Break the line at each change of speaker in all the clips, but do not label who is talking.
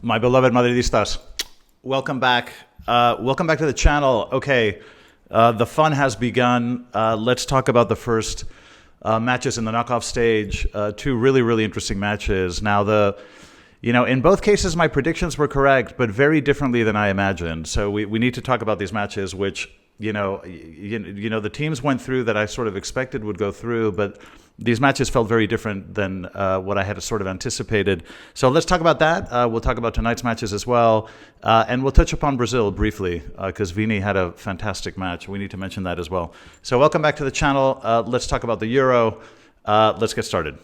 My beloved Madridistas, welcome back. Welcome back to the channel. Okay, the fun has begun. Let's talk about the first matches in the knockoff stage. Two really, really interesting matches. Now, in both cases, my predictions were correct, but very differently than I imagined. So we need to talk about these matches, which the teams went through that I sort of expected would go through, but these matches felt very different than what I had sort of anticipated. So let's talk about that. We'll talk about tonight's matches as well. And we'll touch upon Brazil briefly, because Vini had a fantastic match. We need to mention that as well. So welcome back to the channel. Let's talk about the Euro. Let's get started.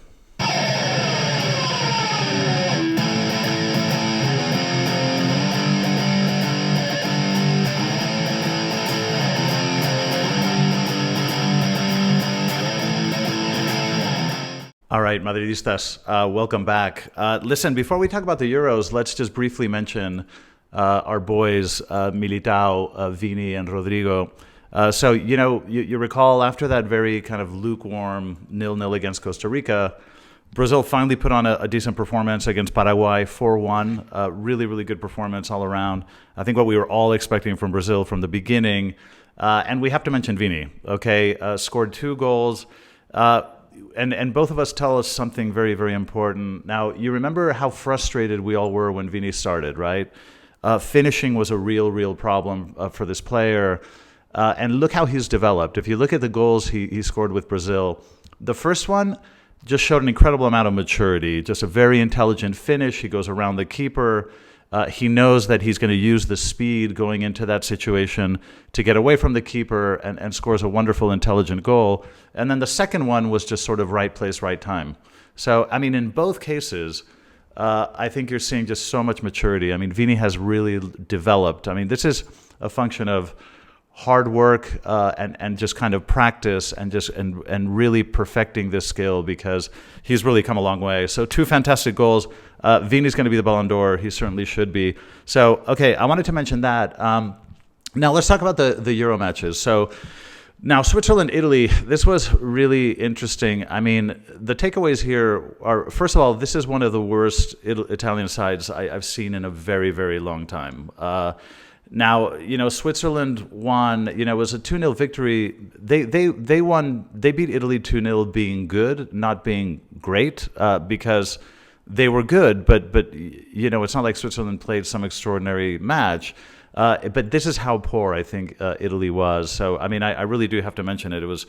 All right, Madridistas, welcome back. Listen, before we talk about the Euros, let's just briefly mention our boys, Militao, Vini, and Rodrigo. So, you recall after that very kind of lukewarm 0-0 against Costa Rica, Brazil finally put on a decent performance against Paraguay, 4-1. Really, really good performance all around. I think what we were all expecting from Brazil from the beginning. And we have to mention Vini, okay? Scored 2 goals. And both of us tell us something very, very important. Now, you remember how frustrated we all were when Vini started, right? Finishing was a real problem for this player. And look how he's developed. If you look at the goals he scored with Brazil, the first one just showed an incredible amount of maturity, just a very intelligent finish. He goes around the keeper. He knows that he's going to use the speed going into that situation to get away from the keeper and scores a wonderful, intelligent goal. And then the second one was just sort of right place, right time. So, I mean, in both cases, I think you're seeing just so much maturity. I mean, Vini has really developed. I mean, this is a function of hard work and just kind of practice and really perfecting this skill, because he's really come a long way. So 2 fantastic goals. Vini's going to be the Ballon d'Or. He certainly should be. So, okay, I wanted to mention that. Now let's talk about the Euro matches. So now Switzerland, Italy, this was really interesting. I mean, the takeaways here are, first of all, this is one of the worst Italian sides I've seen in a very, very long time. Now, Switzerland won, it was a 2-0 victory. They won, they beat Italy 2-0 being good, not being great, because they were good, but it's not like Switzerland played some extraordinary match. But this is how poor I think Italy was. So, I mean, I really do have to mention it. It was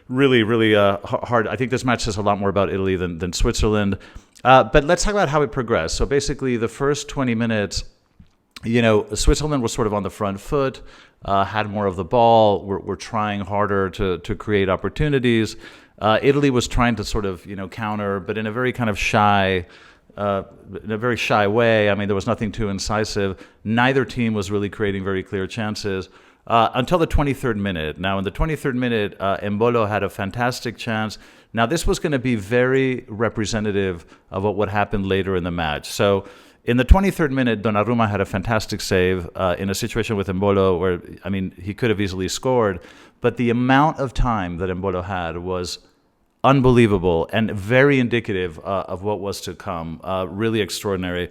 really, really hard. I think this match says a lot more about Italy than Switzerland. But let's talk about how it progressed. So basically, the first 20 minutes, Switzerland was sort of on the front foot, had more of the ball, were trying harder to create opportunities. Italy was trying to sort of, counter, but in a very kind of shy way. I mean, there was nothing too incisive. Neither team was really creating very clear chances until the 23rd minute. Now, in the 23rd minute, Embolo had a fantastic chance. Now, this was going to be very representative of what would happen later in the match. So, in the 23rd minute, Donnarumma had a fantastic save in a situation with Embolo where, I mean, he could have easily scored. But the amount of time that Embolo had was unbelievable and very indicative of what was to come. Really extraordinary.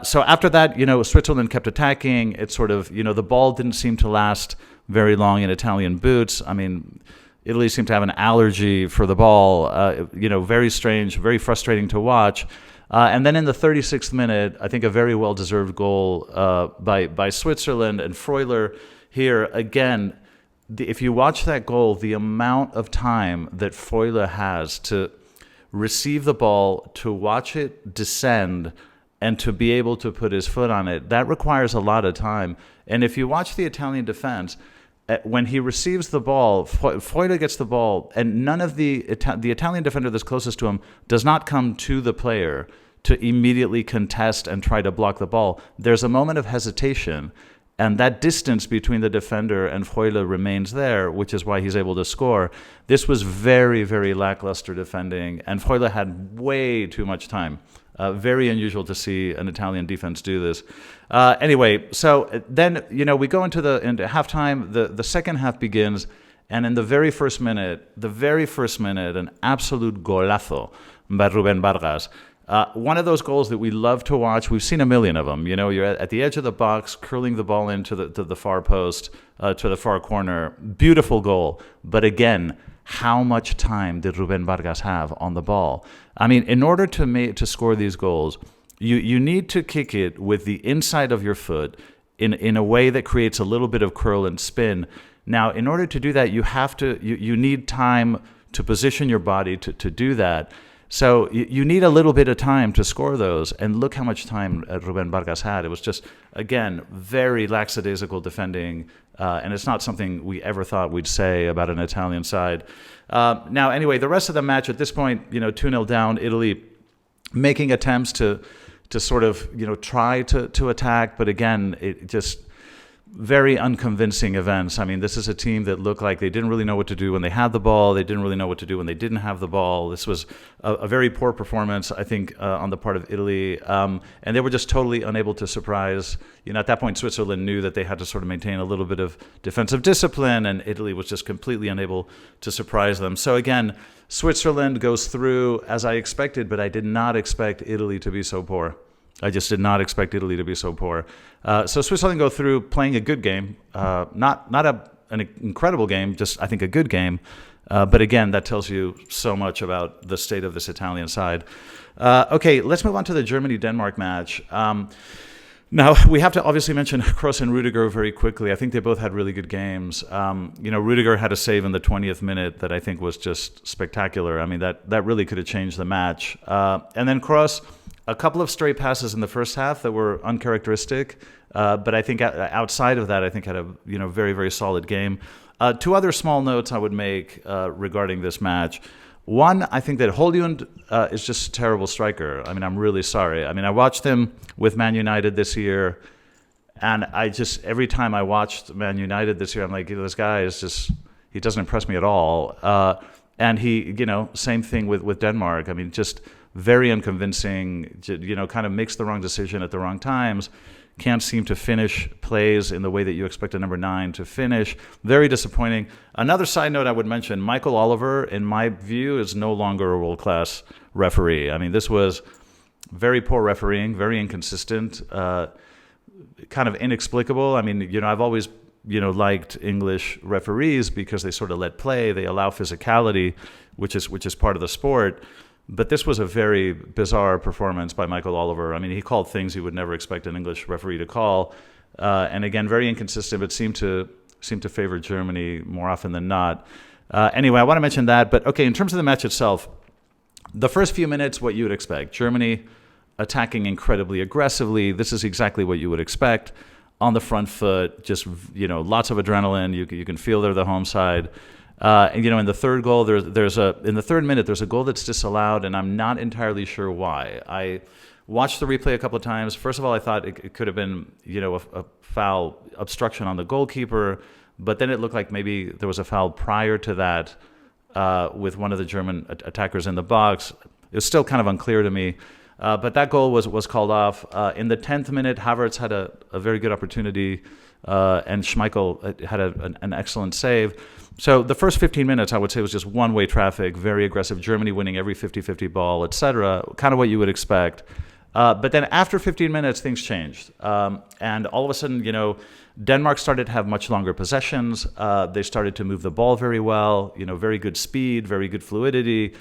So after that, Switzerland kept attacking. It sort of, the ball didn't seem to last very long in Italian boots. I mean, Italy seemed to have an allergy for the ball. Very strange, very frustrating to watch. And then in the 36th minute, I think a very well-deserved goal by Switzerland and Freuler here. Again, if you watch that goal, the amount of time that Freuler has to receive the ball, to watch it descend, and to be able to put his foot on it, that requires a lot of time. And if you watch the Italian defense, when he receives the ball, Freuler gets the ball, and none of the Italian defender that's closest to him does not come to the player to immediately contest and try to block the ball. There's a moment of hesitation, and that distance between the defender and Freuler remains there, which is why he's able to score. This was very, very lackluster defending, and Freuler had way too much time. Very unusual to see an Italian defense do this. Anyway, so then, we go into halftime. The second half begins, and in the very first minute, an absolute golazo by Ruben Vargas. One of those goals that we love to watch. We've seen a million of them. You're at the edge of the box, curling the ball into the far post, to the far corner. Beautiful goal. But again, how much time did Rubén Vargas have on the ball? I mean, in order to score these goals, you need to kick it with the inside of your foot in a way that creates a little bit of curl and spin. Now, in order to do that, you need time to position your body to do that. So you need a little bit of time to score those. And look how much time Rubén Vargas had. It was just, again, very lackadaisical defending. And it's not something we ever thought we'd say about an Italian side. Now, anyway, the rest of the match at this point, 2-0 down, Italy making attempts to sort of, try to attack. But again, it just very unconvincing events. I mean, this is a team that looked like they didn't really know what to do when they had the ball. They didn't really know what to do when they didn't have the ball. This was a very poor performance, I think, on the part of Italy. And they were just totally unable to surprise. At that point, Switzerland knew that they had to sort of maintain a little bit of defensive discipline, and Italy was just completely unable to surprise them. So again, Switzerland goes through as I expected, but I did not expect Italy to be so poor. I just did not expect Italy to be so poor. So Switzerland go through playing a good game, not an incredible game, just I think a good game. But again, that tells you so much about the state of this Italian side. Okay, let's move on to the Germany-Denmark match. Now, we have to obviously mention Kroos and Rudiger very quickly. I think they both had really good games. Rudiger had a save in the 20th minute that I think was just spectacular. I mean, that really could have changed the match. And then Kroos, a couple of straight passes in the first half that were uncharacteristic, but I think outside of that, I think had a very, very solid game. Two other small notes I would make regarding this match. One, I think that Højlund is just a terrible striker. I mean, I'm really sorry. I mean, I watched him with Man United this year, and every time I watched Man United this year, I'm like, this guy is just, he doesn't impress me at all. And he, same thing with Denmark. I mean, just very unconvincing, kind of makes the wrong decision at the wrong times, can't seem to finish plays in the way that you expect a number 9 to finish. Very disappointing. Another side note I would mention, Michael Oliver, in my view, is no longer a world-class referee. I mean, this was very poor refereeing, very inconsistent, kind of inexplicable. I mean, I've always, liked English referees because they sort of let play, they allow physicality, which is part of the sport. But this was a very bizarre performance by Michael Oliver. I mean, he called things you would never expect an English referee to call. And again, very inconsistent, but seemed to favor Germany more often than not. Anyway, I want to mention that. But okay, in terms of the match itself, the first few minutes, what you would expect. Germany attacking incredibly aggressively. This is exactly what you would expect. On the front foot, just, lots of adrenaline. You can feel they're the home side. And in the third goal, in the third minute, there's a goal that's disallowed, and I'm not entirely sure why. I watched the replay a couple of times. First of all, I thought it could have been, a foul obstruction on the goalkeeper, but then it looked like maybe there was a foul prior to that with one of the German attackers in the box. It was still kind of unclear to me. But that goal was called off. In the 10th minute, Havertz had a very good opportunity, and Schmeichel had an excellent save. So the first 15 minutes, I would say, was just one-way traffic, very aggressive, Germany winning every 50-50 ball, etc., kind of what you would expect. But then after 15 minutes, things changed. And all of a sudden, Denmark started to have much longer possessions. They started to move the ball very well, very good speed, very good fluidity,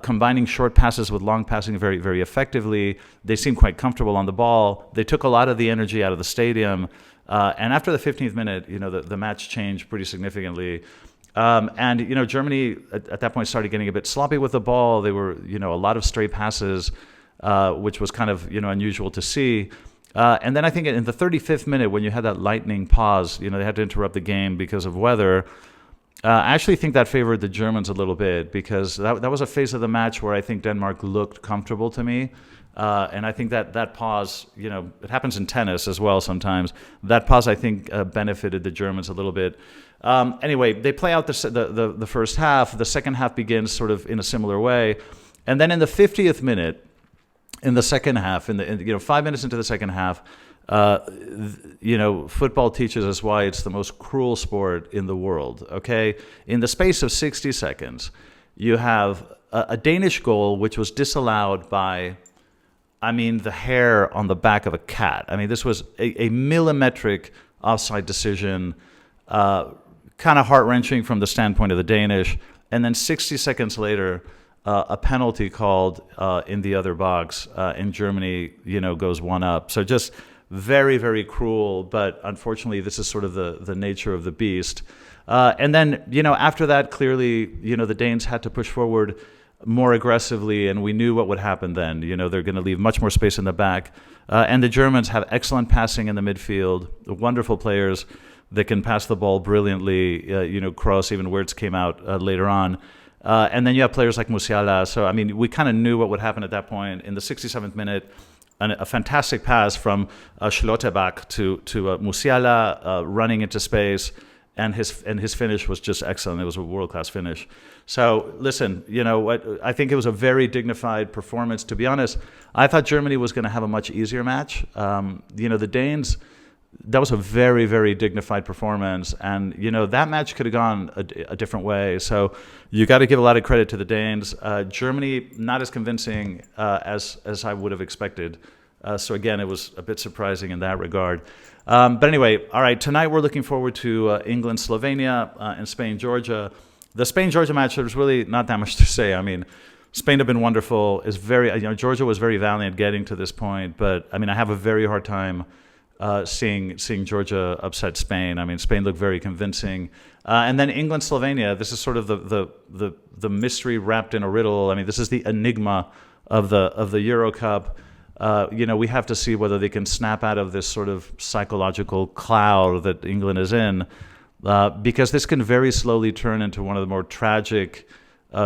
combining short passes with long passing very, very effectively. They seemed quite comfortable on the ball. They took a lot of the energy out of the stadium. And after the 15th minute, the match changed pretty significantly. And Germany at that point started getting a bit sloppy with the ball. They were, a lot of stray passes, which was kind of, unusual to see. And then I think in the 35th minute, when you had that lightning pause, they had to interrupt the game because of weather. I actually think that favored the Germans a little bit because that was a phase of the match where I think Denmark looked comfortable to me. And I think that pause, it happens in tennis as well sometimes. That pause, I think, benefited the Germans a little bit. Anyway, they play out the first half. The second half begins sort of in a similar way. And then in the 50th minute, in the second half, 5 minutes into the second half, football teaches us why it's the most cruel sport in the world, okay? In the space of 60 seconds, you have a Danish goal which was disallowed by I mean, the hair on the back of a cat. I mean, this was a millimetric offside decision, kind of heart-wrenching from the standpoint of the Danish. And then 60 seconds later, a penalty called in the other box, in Germany, goes one up. So just very, very cruel. But unfortunately, this is sort of the nature of the beast. And then, after that, clearly, the Danes had to push forward more aggressively, and we knew what would happen then. They're going to leave much more space in the back. And the Germans have excellent passing in the midfield, wonderful players that can pass the ball brilliantly. Kroos, even Wirtz came out later on. And then you have players like Musiala. So, I mean, we kind of knew what would happen at that point. In the 67th minute, a fantastic pass from Schlotterbeck to Musiala, running into space. And his finish was just excellent. It was a world-class finish. So, listen, I think it was a very dignified performance. To be honest, I thought Germany was going to have a much easier match. The Danes, that was a very, very dignified performance. And, that match could have gone a different way. So you got to give a lot of credit to the Danes. Germany, not as convincing as I would have expected. So, again, it was a bit surprising in that regard. But anyway, all right, tonight we're looking forward to England, Slovenia, and Spain, Georgia. The Spain-Georgia match, there's really not that much to say. I mean, Spain have been wonderful. Georgia was very valiant getting to this point. But, I mean, I have a very hard time seeing Georgia upset Spain. I mean, Spain looked very convincing. And then England, Slovenia, this is sort of the mystery wrapped in a riddle. I mean, this is the enigma of the Euro Cup. We have to see whether they can snap out of this sort of psychological cloud that England is in, because this can very slowly turn into one of the more tragic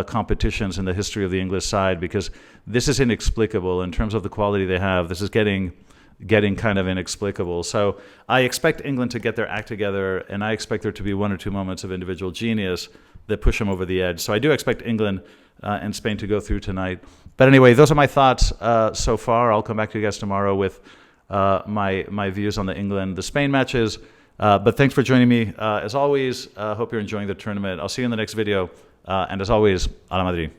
competitions in the history of the English side, because this is inexplicable in terms of the quality they have. This is getting kind of inexplicable. So I expect England to get their act together, and I expect there to be one or two moments of individual genius that push them over the edge. So I do expect England and Spain to go through tonight. But anyway, those are my thoughts so far. I'll come back to you guys tomorrow with my views on the Spain matches. But thanks for joining me. As always, hope you're enjoying the tournament. I'll see you in the next video. And as always, a la Madrid.